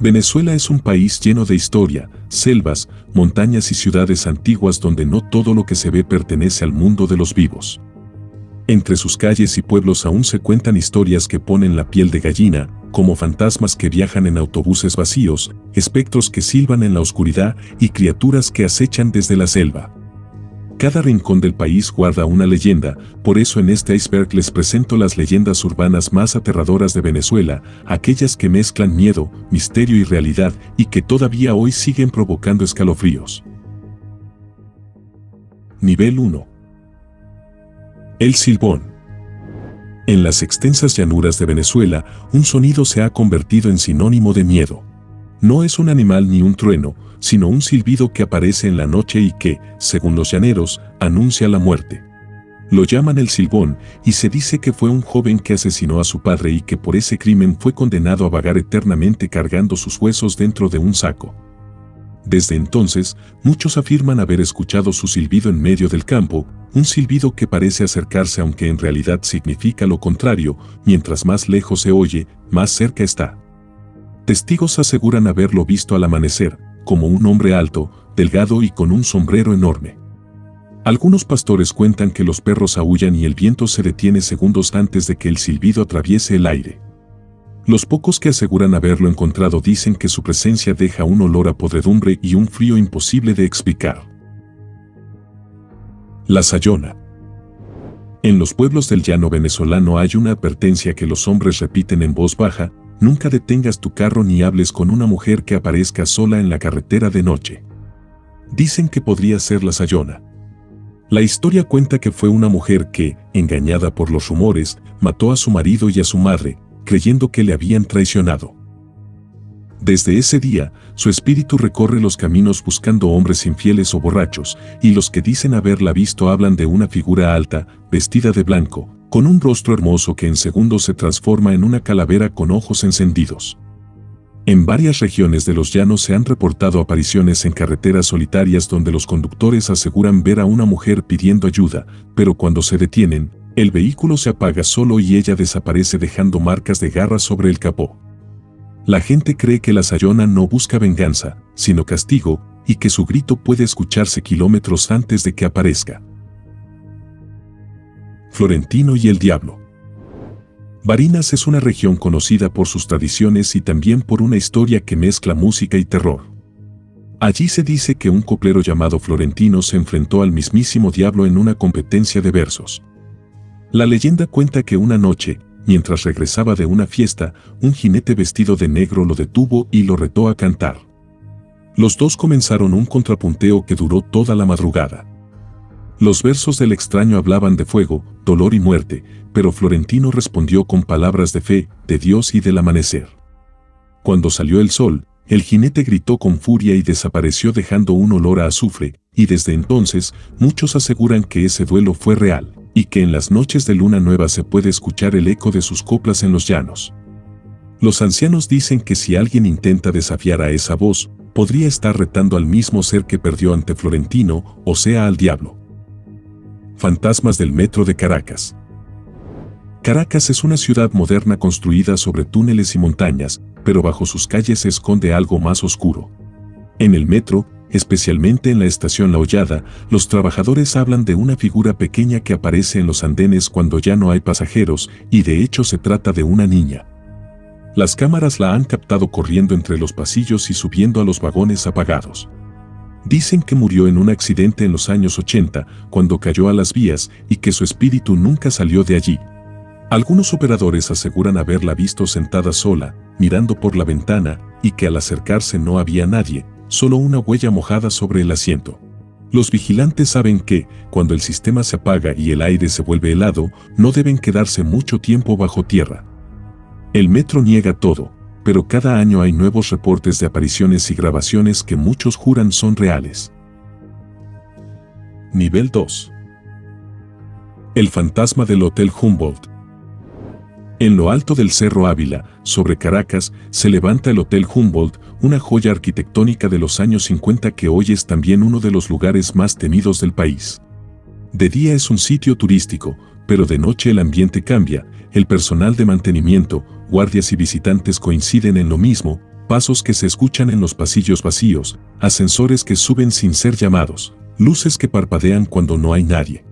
Venezuela es un país lleno de historia, selvas, montañas y ciudades antiguas donde no todo lo que se ve pertenece al mundo de los vivos. Entre sus calles y pueblos aún se cuentan historias que ponen la piel de gallina, como fantasmas que viajan en autobuses vacíos, espectros que silban en la oscuridad y criaturas que acechan desde la selva. Cada rincón del país guarda una leyenda, por eso en este iceberg les presento las leyendas urbanas más aterradoras de Venezuela, aquellas que mezclan miedo, misterio y realidad y que todavía hoy siguen provocando escalofríos. Nivel 1. El silbón. En las extensas llanuras de Venezuela, un sonido se ha convertido en sinónimo de miedo. No es un animal ni un trueno, sino un silbido que aparece en la noche y que, según los llaneros, anuncia la muerte. Lo llaman el silbón y se dice que fue un joven que asesinó a su padre y que por ese crimen fue condenado a vagar eternamente cargando sus huesos dentro de un saco. Desde entonces, muchos afirman haber escuchado su silbido en medio del campo, un silbido que parece acercarse aunque en realidad significa lo contrario, mientras más lejos se oye, más cerca está. Testigos aseguran haberlo visto al amanecer, como un hombre alto, delgado y con un sombrero enorme. Algunos pastores cuentan que los perros aúllan y el viento se detiene segundos antes de que el silbido atraviese el aire. Los pocos que aseguran haberlo encontrado dicen que su presencia deja un olor a podredumbre y un frío imposible de explicar. La Sayona. En los pueblos del llano venezolano hay una advertencia que los hombres repiten en voz baja: nunca detengas tu carro ni hables con una mujer que aparezca sola en la carretera de noche. Dicen que podría ser la Sayona. La historia cuenta que fue una mujer que, engañada por los rumores, mató a su marido y a su madre, creyendo que le habían traicionado. Desde ese día, su espíritu recorre los caminos buscando hombres infieles o borrachos, y los que dicen haberla visto hablan de una figura alta, vestida de blanco, con un rostro hermoso que en segundos se transforma en una calavera con ojos encendidos. En varias regiones de los llanos se han reportado apariciones en carreteras solitarias donde los conductores aseguran ver a una mujer pidiendo ayuda, pero cuando se detienen, el vehículo se apaga solo y ella desaparece dejando marcas de garras sobre el capó. La gente cree que la Sayona no busca venganza, sino castigo, y que su grito puede escucharse kilómetros antes de que aparezca. Florentino y el Diablo. Barinas es una región conocida por sus tradiciones y también por una historia que mezcla música y terror. Allí se dice que un coplero llamado Florentino se enfrentó al mismísimo diablo en una competencia de versos. La leyenda cuenta que una noche, mientras regresaba de una fiesta, un jinete vestido de negro lo detuvo y lo retó a cantar. Los dos comenzaron un contrapunteo que duró toda la madrugada. Los versos del extraño hablaban de fuego, dolor y muerte, pero Florentino respondió con palabras de fe, de Dios y del amanecer. Cuando salió el sol, el jinete gritó con furia y desapareció dejando un olor a azufre, y desde entonces, muchos aseguran que ese duelo fue real, y que en las noches de luna nueva se puede escuchar el eco de sus coplas en los llanos. Los ancianos dicen que si alguien intenta desafiar a esa voz, podría estar retando al mismo ser que perdió ante Florentino, o sea al diablo. Fantasmas del metro de Caracas. Caracas es una ciudad moderna construida sobre túneles y montañas, pero bajo sus calles se esconde algo más oscuro. En el metro, especialmente en la estación La Hollada, los trabajadores hablan de una figura pequeña que aparece en los andenes cuando ya no hay pasajeros, y de hecho se trata de una niña. Las cámaras la han captado corriendo entre los pasillos y subiendo a los vagones apagados. Dicen que murió en un accidente en los años 80, cuando cayó a las vías, y que su espíritu nunca salió de allí. Algunos operadores aseguran haberla visto sentada sola, mirando por la ventana, y que al acercarse no había nadie, solo una huella mojada sobre el asiento. Los vigilantes saben que, cuando el sistema se apaga y el aire se vuelve helado, no deben quedarse mucho tiempo bajo tierra. El metro niega todo, pero cada año hay nuevos reportes de apariciones y grabaciones que muchos juran son reales. Nivel 2. El fantasma del Hotel Humboldt. En lo alto del Cerro Ávila, sobre Caracas, se levanta el Hotel Humboldt, una joya arquitectónica de los años 50 que hoy es también uno de los lugares más temidos del país. De día es un sitio turístico, pero de noche el ambiente cambia, el personal de mantenimiento, guardias y visitantes coinciden en lo mismo, pasos que se escuchan en los pasillos vacíos, ascensores que suben sin ser llamados, luces que parpadean cuando no hay nadie.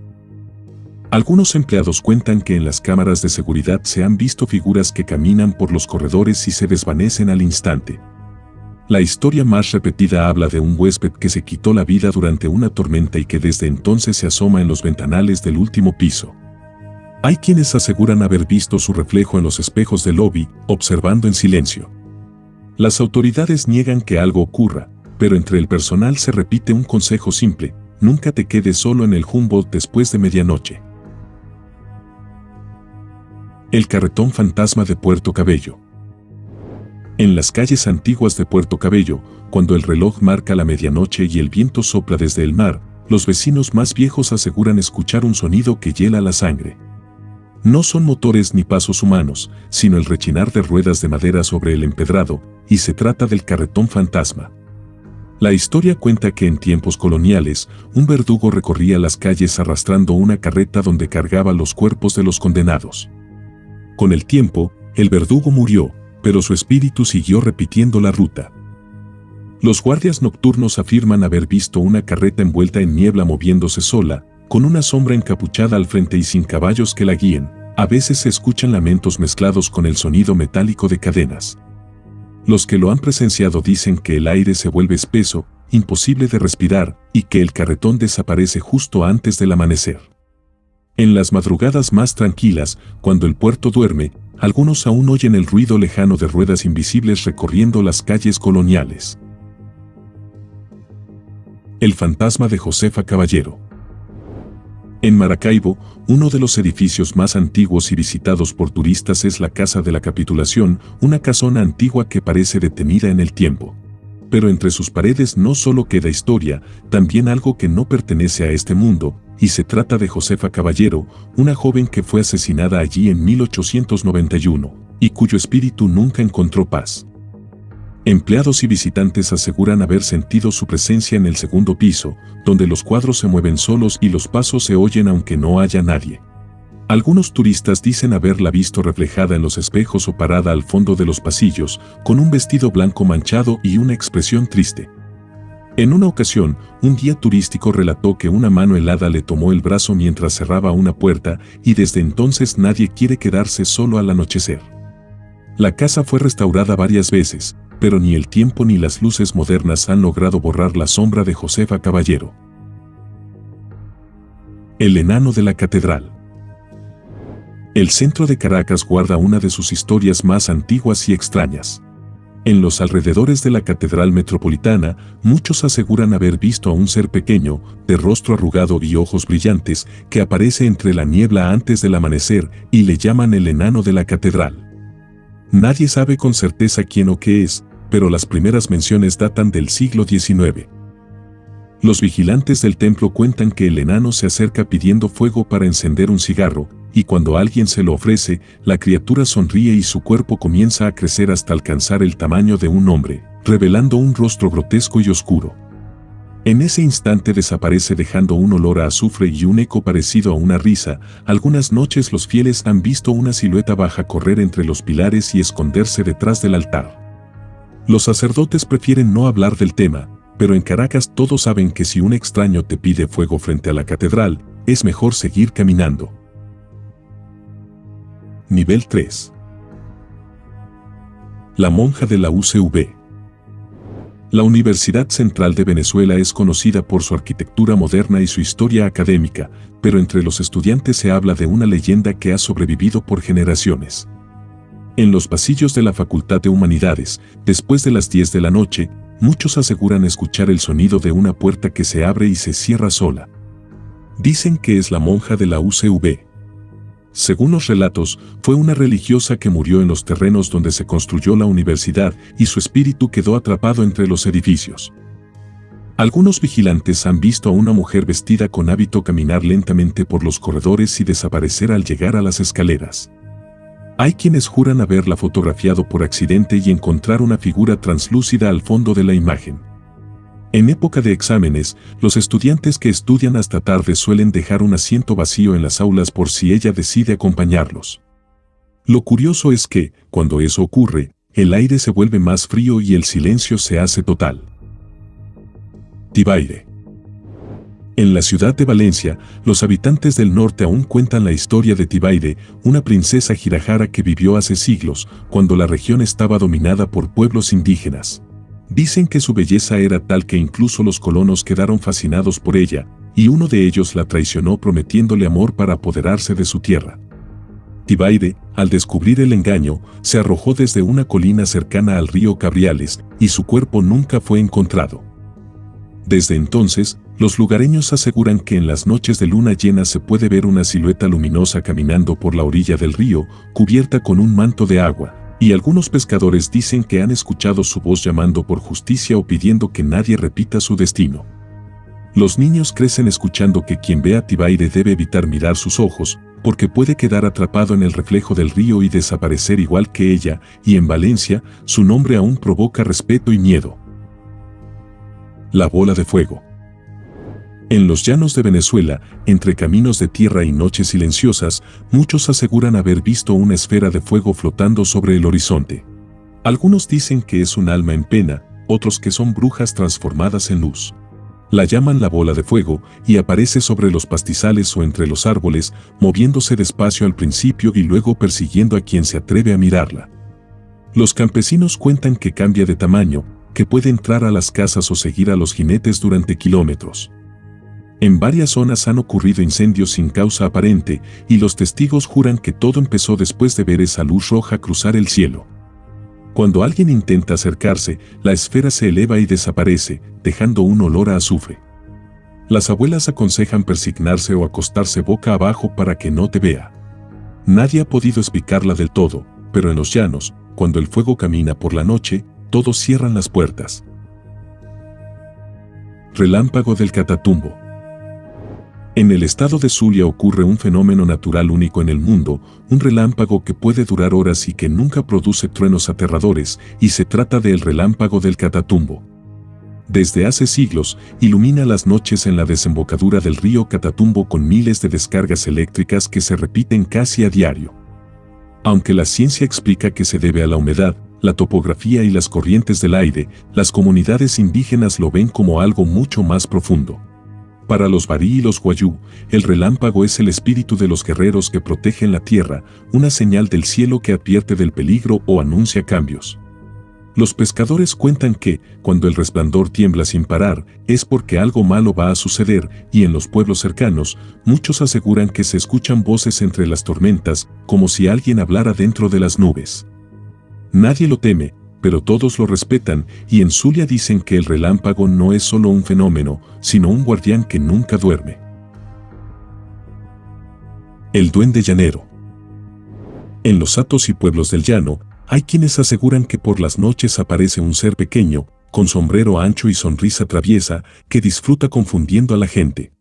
Algunos empleados cuentan que en las cámaras de seguridad se han visto figuras que caminan por los corredores y se desvanecen al instante. La historia más repetida habla de un huésped que se quitó la vida durante una tormenta y que desde entonces se asoma en los ventanales del último piso. Hay quienes aseguran haber visto su reflejo en los espejos del lobby, observando en silencio. Las autoridades niegan que algo ocurra, pero entre el personal se repite un consejo simple: nunca te quedes solo en el Humboldt después de medianoche. El carretón fantasma de Puerto Cabello. En las calles antiguas de Puerto Cabello, cuando el reloj marca la medianoche y el viento sopla desde el mar, los vecinos más viejos aseguran escuchar un sonido que hiela la sangre. No son motores ni pasos humanos, sino el rechinar de ruedas de madera sobre el empedrado, y se trata del carretón fantasma. La historia cuenta que en tiempos coloniales, un verdugo recorría las calles arrastrando una carreta donde cargaba los cuerpos de los condenados. Con el tiempo, el verdugo murió, pero su espíritu siguió repitiendo la ruta. Los guardias nocturnos afirman haber visto una carreta envuelta en niebla moviéndose sola, con una sombra encapuchada al frente y sin caballos que la guíen. A veces se escuchan lamentos mezclados con el sonido metálico de cadenas. Los que lo han presenciado dicen que el aire se vuelve espeso, imposible de respirar, y que el carretón desaparece justo antes del amanecer. En las madrugadas más tranquilas, cuando el puerto duerme, algunos aún oyen el ruido lejano de ruedas invisibles recorriendo las calles coloniales. El fantasma de Josefa Caballero. En Maracaibo, uno de los edificios más antiguos y visitados por turistas es la Casa de la Capitulación, una casona antigua que parece detenida en el tiempo. Pero entre sus paredes no solo queda historia, también algo que no pertenece a este mundo, y se trata de Josefa Caballero, una joven que fue asesinada allí en 1891, y cuyo espíritu nunca encontró paz. Empleados y visitantes aseguran haber sentido su presencia en el segundo piso, donde los cuadros se mueven solos y los pasos se oyen aunque no haya nadie. Algunos turistas dicen haberla visto reflejada en los espejos o parada al fondo de los pasillos, con un vestido blanco manchado y una expresión triste. En una ocasión, un guía turístico relató que una mano helada le tomó el brazo mientras cerraba una puerta, y desde entonces nadie quiere quedarse solo al anochecer. La casa fue restaurada varias veces, pero ni el tiempo ni las luces modernas han logrado borrar la sombra de Josefa Caballero. El enano de la catedral. El centro de Caracas guarda una de sus historias más antiguas y extrañas. En los alrededores de la Catedral Metropolitana, muchos aseguran haber visto a un ser pequeño, de rostro arrugado y ojos brillantes, que aparece entre la niebla antes del amanecer y le llaman el enano de la catedral. Nadie sabe con certeza quién o qué es, pero las primeras menciones datan del siglo XIX. Los vigilantes del templo cuentan que el enano se acerca pidiendo fuego para encender un cigarro, y cuando alguien se lo ofrece, la criatura sonríe y su cuerpo comienza a crecer hasta alcanzar el tamaño de un hombre, revelando un rostro grotesco y oscuro. En ese instante desaparece dejando un olor a azufre y un eco parecido a una risa. Algunas noches los fieles han visto una silueta baja correr entre los pilares y esconderse detrás del altar. Los sacerdotes prefieren no hablar del tema, pero en Caracas todos saben que si un extraño te pide fuego frente a la catedral, es mejor seguir caminando. Nivel 3. La monja de la UCV. La Universidad Central de Venezuela es conocida por su arquitectura moderna y su historia académica, pero entre los estudiantes se habla de una leyenda que ha sobrevivido por generaciones. En los pasillos de la Facultad de Humanidades, después de las 10 de la noche, muchos aseguran escuchar el sonido de una puerta que se abre y se cierra sola. Dicen que es la monja de la UCV. Según los relatos, fue una religiosa que murió en los terrenos donde se construyó la universidad y su espíritu quedó atrapado entre los edificios. Algunos vigilantes han visto a una mujer vestida con hábito caminar lentamente por los corredores y desaparecer al llegar a las escaleras. Hay quienes juran haberla fotografiado por accidente y encontrar una figura translúcida al fondo de la imagen. En época de exámenes, los estudiantes que estudian hasta tarde suelen dejar un asiento vacío en las aulas por si ella decide acompañarlos. Lo curioso es que, cuando eso ocurre, el aire se vuelve más frío y el silencio se hace total. Tibaire. En la ciudad de Valencia, los habitantes del norte aún cuentan la historia de Tibaire, una princesa jirajara que vivió hace siglos, cuando la región estaba dominada por pueblos indígenas. Dicen que su belleza era tal que incluso los colonos quedaron fascinados por ella, y uno de ellos la traicionó prometiéndole amor para apoderarse de su tierra. Tibaire, al descubrir el engaño, se arrojó desde una colina cercana al río Cabriales, y su cuerpo nunca fue encontrado. Desde entonces, los lugareños aseguran que en las noches de luna llena se puede ver una silueta luminosa caminando por la orilla del río, cubierta con un manto de agua, y algunos pescadores dicen que han escuchado su voz llamando por justicia o pidiendo que nadie repita su destino. Los niños crecen escuchando que quien ve a Tibaire debe evitar mirar sus ojos, porque puede quedar atrapado en el reflejo del río y desaparecer igual que ella, y en Valencia, su nombre aún provoca respeto y miedo. La bola de fuego. En los llanos de Venezuela, entre caminos de tierra y noches silenciosas, muchos aseguran haber visto una esfera de fuego flotando sobre el horizonte. Algunos dicen que es un alma en pena, otros que son brujas transformadas en luz. La llaman la bola de fuego y aparece sobre los pastizales o entre los árboles, moviéndose despacio al principio y luego persiguiendo a quien se atreve a mirarla. Los campesinos cuentan que cambia de tamaño, que puede entrar a las casas o seguir a los jinetes durante kilómetros. En varias zonas han ocurrido incendios sin causa aparente y los testigos juran que todo empezó después de ver esa luz roja cruzar el cielo. Cuando alguien intenta acercarse, la esfera se eleva y desaparece, dejando un olor a azufre. Las abuelas aconsejan persignarse o acostarse boca abajo para que no te vea. Nadie ha podido explicarla del todo, pero en los llanos, cuando el fuego camina por la noche, todos cierran las puertas. Relámpago del Catatumbo. En el estado de Zulia ocurre un fenómeno natural único en el mundo, un relámpago que puede durar horas y que nunca produce truenos aterradores, y se trata del relámpago del Catatumbo. Desde hace siglos, ilumina las noches en la desembocadura del río Catatumbo con miles de descargas eléctricas que se repiten casi a diario. Aunque la ciencia explica que se debe a la humedad, la topografía y las corrientes del aire, las comunidades indígenas lo ven como algo mucho más profundo. Para los barí y los guayú, el relámpago es el espíritu de los guerreros que protegen la tierra, una señal del cielo que advierte del peligro o anuncia cambios. Los pescadores cuentan que, cuando el resplandor tiembla sin parar, es porque algo malo va a suceder, y en los pueblos cercanos, muchos aseguran que se escuchan voces entre las tormentas, como si alguien hablara dentro de las nubes. Nadie lo teme, pero todos lo respetan, y en Zulia dicen que el relámpago no es solo un fenómeno, sino un guardián que nunca duerme. El duende llanero. En los hatos y pueblos del llano, hay quienes aseguran que por las noches aparece un ser pequeño, con sombrero ancho y sonrisa traviesa, que disfruta confundiendo a la gente.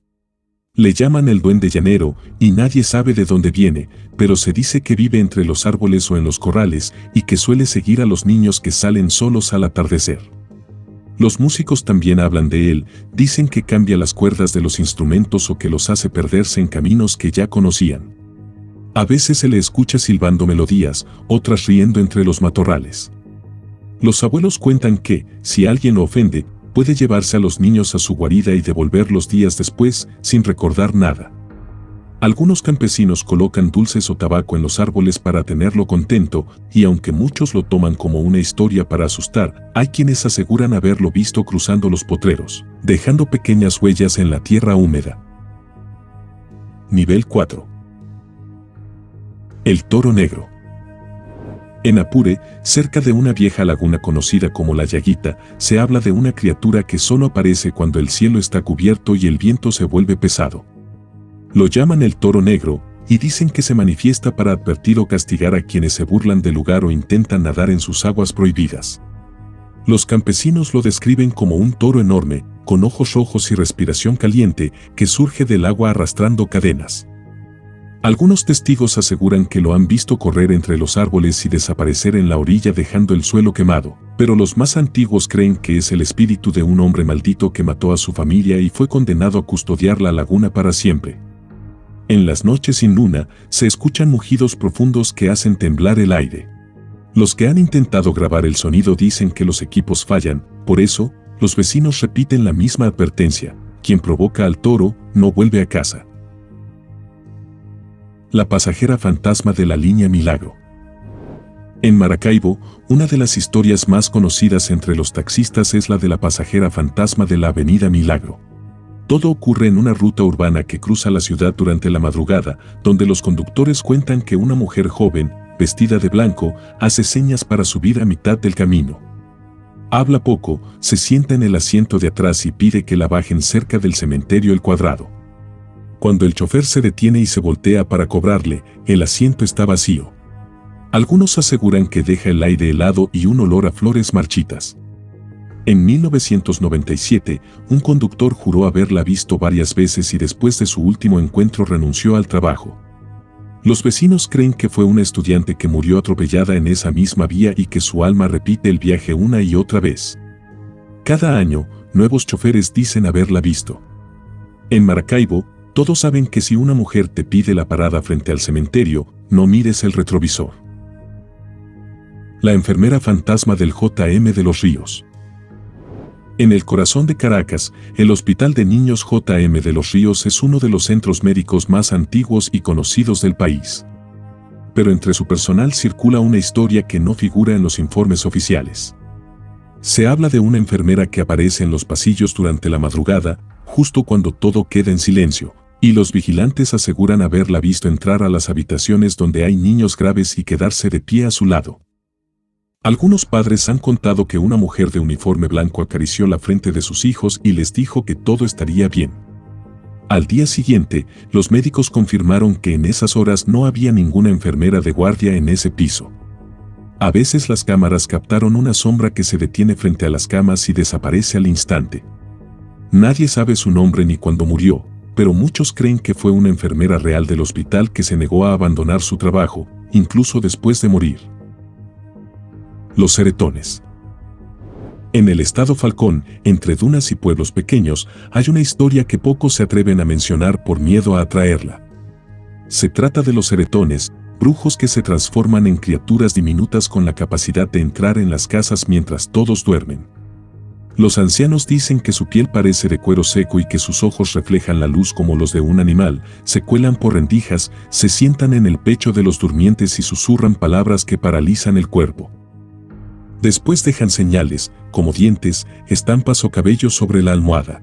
Le llaman el duende llanero, y nadie sabe de dónde viene, pero se dice que vive entre los árboles o en los corrales, y que suele seguir a los niños que salen solos al atardecer. Los músicos también hablan de él, dicen que cambia las cuerdas de los instrumentos o que los hace perderse en caminos que ya conocían. A veces se le escucha silbando melodías, otras riendo entre los matorrales. Los abuelos cuentan que, si alguien lo ofende, puede llevarse a los niños a su guarida y devolverlos días después, sin recordar nada. Algunos campesinos colocan dulces o tabaco en los árboles para tenerlo contento, y aunque muchos lo toman como una historia para asustar, hay quienes aseguran haberlo visto cruzando los potreros, dejando pequeñas huellas en la tierra húmeda. Nivel 4. El toro negro. En Apure, cerca de una vieja laguna conocida como La Llaguita, se habla de una criatura que solo aparece cuando el cielo está cubierto y el viento se vuelve pesado. Lo llaman el toro negro, y dicen que se manifiesta para advertir o castigar a quienes se burlan del lugar o intentan nadar en sus aguas prohibidas. Los campesinos lo describen como un toro enorme, con ojos rojos y respiración caliente, que surge del agua arrastrando cadenas. Algunos testigos aseguran que lo han visto correr entre los árboles y desaparecer en la orilla dejando el suelo quemado, pero los más antiguos creen que es el espíritu de un hombre maldito que mató a su familia y fue condenado a custodiar la laguna para siempre. En las noches sin luna, se escuchan mugidos profundos que hacen temblar el aire. Los que han intentado grabar el sonido dicen que los equipos fallan, por eso, los vecinos repiten la misma advertencia: quien provoca al toro, no vuelve a casa. La pasajera fantasma de la línea Milagro. En Maracaibo, una de las historias más conocidas entre los taxistas es la de la pasajera fantasma de la avenida Milagro. Todo ocurre en una ruta urbana que cruza la ciudad durante la madrugada, donde los conductores cuentan que una mujer joven, vestida de blanco, hace señas para subir a mitad del camino. Habla poco, se sienta en el asiento de atrás y pide que la bajen cerca del cementerio El Cuadrado. Cuando el chofer se detiene y se voltea para cobrarle, el asiento está vacío. Algunos aseguran que deja el aire helado y un olor a flores marchitas. En 1997, un conductor juró haberla visto varias veces y después de su último encuentro renunció al trabajo. Los vecinos creen que fue una estudiante que murió atropellada en esa misma vía y que su alma repite el viaje una y otra vez. Cada año, nuevos choferes dicen haberla visto. En Maracaibo, todos saben que si una mujer te pide la parada frente al cementerio, no mires el retrovisor. La enfermera fantasma del JM de los Ríos. En el corazón de Caracas, el Hospital de Niños JM de los Ríos es uno de los centros médicos más antiguos y conocidos del país. Pero entre su personal circula una historia que no figura en los informes oficiales. Se habla de una enfermera que aparece en los pasillos durante la madrugada, justo cuando todo queda en silencio, y los vigilantes aseguran haberla visto entrar a las habitaciones donde hay niños graves y quedarse de pie a su lado. Algunos padres han contado que una mujer de uniforme blanco acarició la frente de sus hijos y les dijo que todo estaría bien. Al día siguiente, los médicos confirmaron que en esas horas no había ninguna enfermera de guardia en ese piso. A veces las cámaras captaron una sombra que se detiene frente a las camas y desaparece al instante. Nadie sabe su nombre ni cuándo murió, pero muchos creen que fue una enfermera real del hospital que se negó a abandonar su trabajo, incluso después de morir. Los ceretones. En el estado Falcón, entre dunas y pueblos pequeños, hay una historia que pocos se atreven a mencionar por miedo a atraerla. Se trata de los ceretones, brujos que se transforman en criaturas diminutas con la capacidad de entrar en las casas mientras todos duermen. Los ancianos dicen que su piel parece de cuero seco y que sus ojos reflejan la luz como los de un animal, se cuelan por rendijas, se sientan en el pecho de los durmientes y susurran palabras que paralizan el cuerpo. Después dejan señales, como dientes, estampas o cabellos sobre la almohada.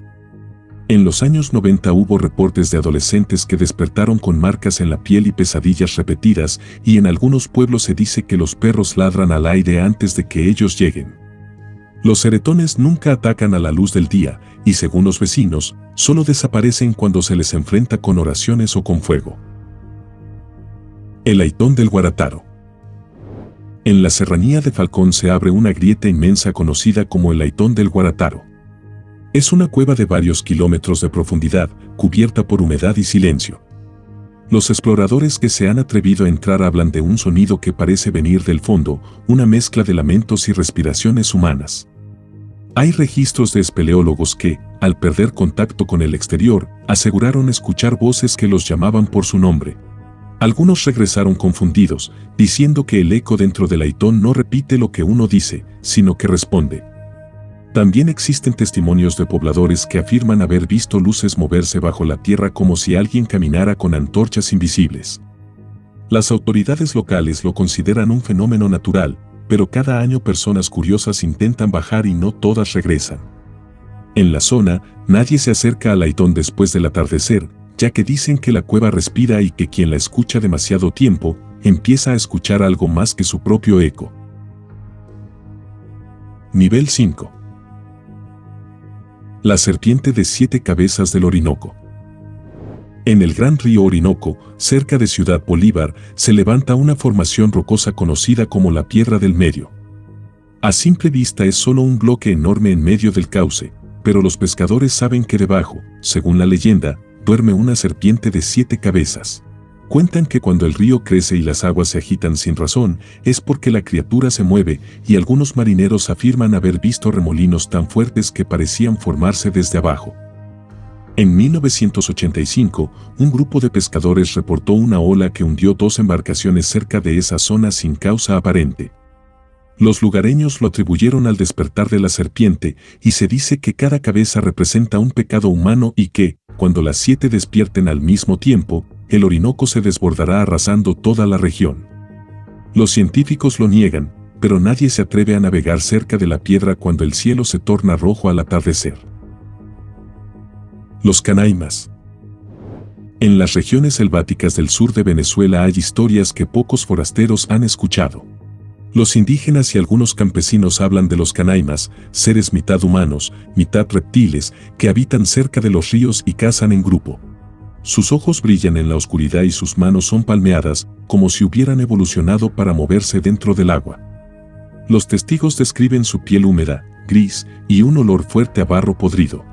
En los años 90 hubo reportes de adolescentes que despertaron con marcas en la piel y pesadillas repetidas, y en algunos pueblos se dice que los perros ladran al aire antes de que ellos lleguen. Los ceretones nunca atacan a la luz del día, y según los vecinos, solo desaparecen cuando se les enfrenta con oraciones o con fuego. El Aitón del Guarataro. En la serranía de Falcón se abre una grieta inmensa conocida como el Aitón del Guarataro. Es una cueva de varios kilómetros de profundidad, cubierta por humedad y silencio. Los exploradores que se han atrevido a entrar hablan de un sonido que parece venir del fondo, una mezcla de lamentos y respiraciones humanas. Hay registros de espeleólogos que, al perder contacto con el exterior, aseguraron escuchar voces que los llamaban por su nombre. Algunos regresaron confundidos, diciendo que el eco dentro del Aitón no repite lo que uno dice, sino que responde. También existen testimonios de pobladores que afirman haber visto luces moverse bajo la tierra como si alguien caminara con antorchas invisibles. Las autoridades locales lo consideran un fenómeno natural, pero cada año personas curiosas intentan bajar y no todas regresan. En la zona, nadie se acerca al Aitón después del atardecer, ya que dicen que la cueva respira y que quien la escucha demasiado tiempo, empieza a escuchar algo más que su propio eco. Nivel 5. La serpiente de 7 cabezas del Orinoco. En el gran río Orinoco, cerca de Ciudad Bolívar, se levanta una formación rocosa conocida como la Piedra del Medio. A simple vista es solo un bloque enorme en medio del cauce, pero los pescadores saben que debajo, según la leyenda, duerme una serpiente de 7 cabezas. Cuentan que cuando el río crece y las aguas se agitan sin razón, es porque la criatura se mueve, y algunos marineros afirman haber visto remolinos tan fuertes que parecían formarse desde abajo. En 1985, un grupo de pescadores reportó una ola que hundió 2 embarcaciones cerca de esa zona sin causa aparente. Los lugareños lo atribuyeron al despertar de la serpiente, y se dice que cada cabeza representa un pecado humano y que, cuando las 7 despierten al mismo tiempo, el Orinoco se desbordará arrasando toda la región. Los científicos lo niegan, pero nadie se atreve a navegar cerca de la piedra cuando el cielo se torna rojo al atardecer. Los Canaimas. En las regiones selváticas del sur de Venezuela hay historias que pocos forasteros han escuchado. Los indígenas y algunos campesinos hablan de los Canaimas, seres mitad humanos, mitad reptiles, que habitan cerca de los ríos y cazan en grupo. Sus ojos brillan en la oscuridad y sus manos son palmeadas, como si hubieran evolucionado para moverse dentro del agua. Los testigos describen su piel húmeda, gris, y un olor fuerte a barro podrido.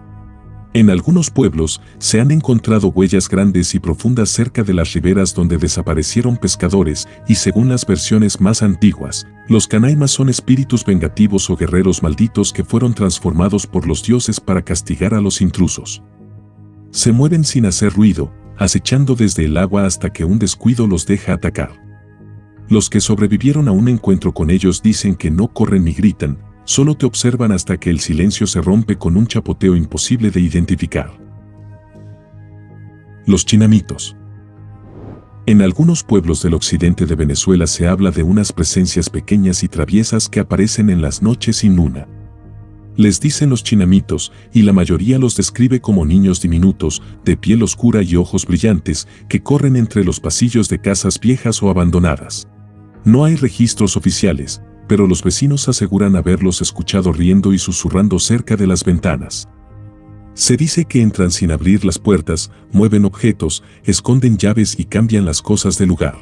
En algunos pueblos se han encontrado huellas grandes y profundas cerca de las riberas donde desaparecieron pescadores, y según las versiones más antiguas, los Canaimas son espíritus vengativos o guerreros malditos que fueron transformados por los dioses para castigar a los intrusos. Se mueven sin hacer ruido, acechando desde el agua hasta que un descuido los deja atacar. Los que sobrevivieron a un encuentro con ellos dicen que no corren ni gritan, solo te observan hasta que el silencio se rompe con un chapoteo imposible de identificar. Los Chinamitos. En algunos pueblos del occidente de Venezuela se habla de unas presencias pequeñas y traviesas que aparecen en las noches sin luna. Les dicen los Chinamitos, y la mayoría los describe como niños diminutos, de piel oscura y ojos brillantes, que corren entre los pasillos de casas viejas o abandonadas. No hay registros oficiales, pero los vecinos aseguran haberlos escuchado riendo y susurrando cerca de las ventanas. Se dice que entran sin abrir las puertas, mueven objetos, esconden llaves y cambian las cosas de lugar.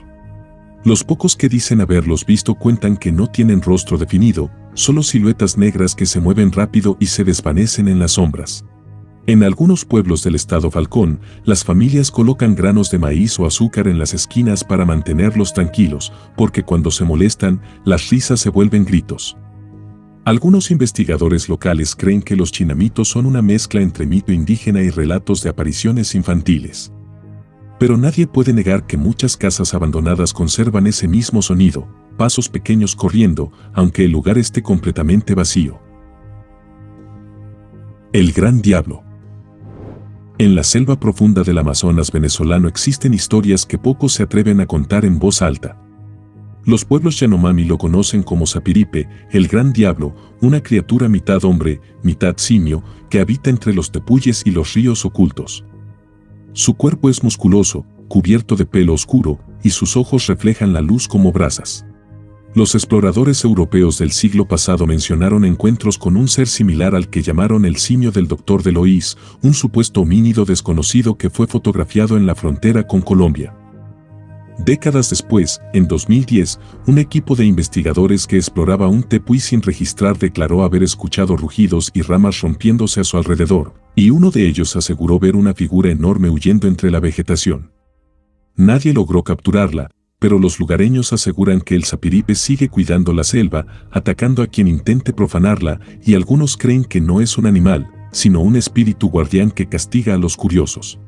Los pocos que dicen haberlos visto cuentan que no tienen rostro definido, solo siluetas negras que se mueven rápido y se desvanecen en las sombras. En algunos pueblos del estado Falcón, las familias colocan granos de maíz o azúcar en las esquinas para mantenerlos tranquilos, porque cuando se molestan, las risas se vuelven gritos. Algunos investigadores locales creen que los Chinamitos son una mezcla entre mito indígena y relatos de apariciones infantiles. Pero nadie puede negar que muchas casas abandonadas conservan ese mismo sonido, pasos pequeños corriendo, aunque el lugar esté completamente vacío. El Gran Diablo. En la selva profunda del Amazonas venezolano existen historias que pocos se atreven a contar en voz alta. Los pueblos Yanomami lo conocen como Sapiripe, el Gran Diablo, una criatura mitad hombre, mitad simio, que habita entre los tepuyes y los ríos ocultos. Su cuerpo es musculoso, cubierto de pelo oscuro, y sus ojos reflejan la luz como brasas. Los exploradores europeos del siglo pasado mencionaron encuentros con un ser similar al que llamaron el simio del Dr. Delois, un supuesto homínido desconocido que fue fotografiado en la frontera con Colombia. Décadas después, en 2010, un equipo de investigadores que exploraba un tepuy sin registrar declaró haber escuchado rugidos y ramas rompiéndose a su alrededor, y uno de ellos aseguró ver una figura enorme huyendo entre la vegetación. Nadie logró capturarla, pero los lugareños aseguran que el Sapiripe sigue cuidando la selva, atacando a quien intente profanarla, y algunos creen que no es un animal, sino un espíritu guardián que castiga a los curiosos.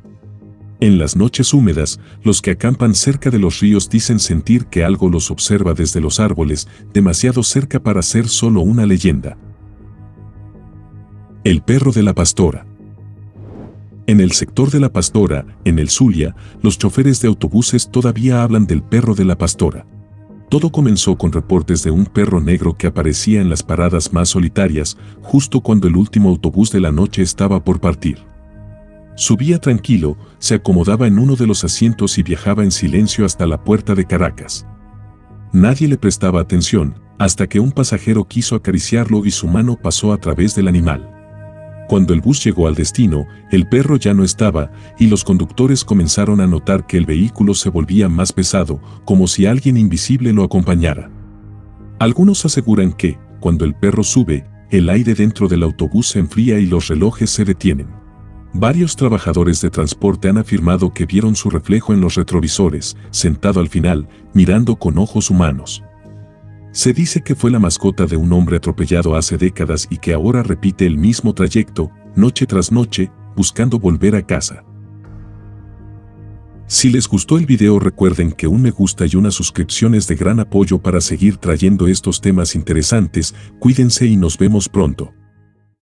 En las noches húmedas, los que acampan cerca de los ríos dicen sentir que algo los observa desde los árboles, demasiado cerca para ser solo una leyenda. El perro de la pastora. En el sector de la Pastora, en el Zulia, los choferes de autobuses todavía hablan del perro de la pastora. Todo comenzó con reportes de un perro negro que aparecía en las paradas más solitarias, justo cuando el último autobús de la noche estaba por partir. Subía tranquilo, se acomodaba en uno de los asientos y viajaba en silencio hasta la puerta de Caracas. Nadie le prestaba atención, hasta que un pasajero quiso acariciarlo y su mano pasó a través del animal. Cuando el bus llegó al destino, el perro ya no estaba, y los conductores comenzaron a notar que el vehículo se volvía más pesado, como si alguien invisible lo acompañara. Algunos aseguran que, cuando el perro sube, el aire dentro del autobús se enfría y los relojes se detienen. Varios trabajadores de transporte han afirmado que vieron su reflejo en los retrovisores, sentado al final, mirando con ojos humanos. Se dice que fue la mascota de un hombre atropellado hace décadas y que ahora repite el mismo trayecto, noche tras noche, buscando volver a casa. Si les gustó el video, recuerden que un me gusta y una suscripción es de gran apoyo para seguir trayendo estos temas interesantes. Cuídense y nos vemos pronto.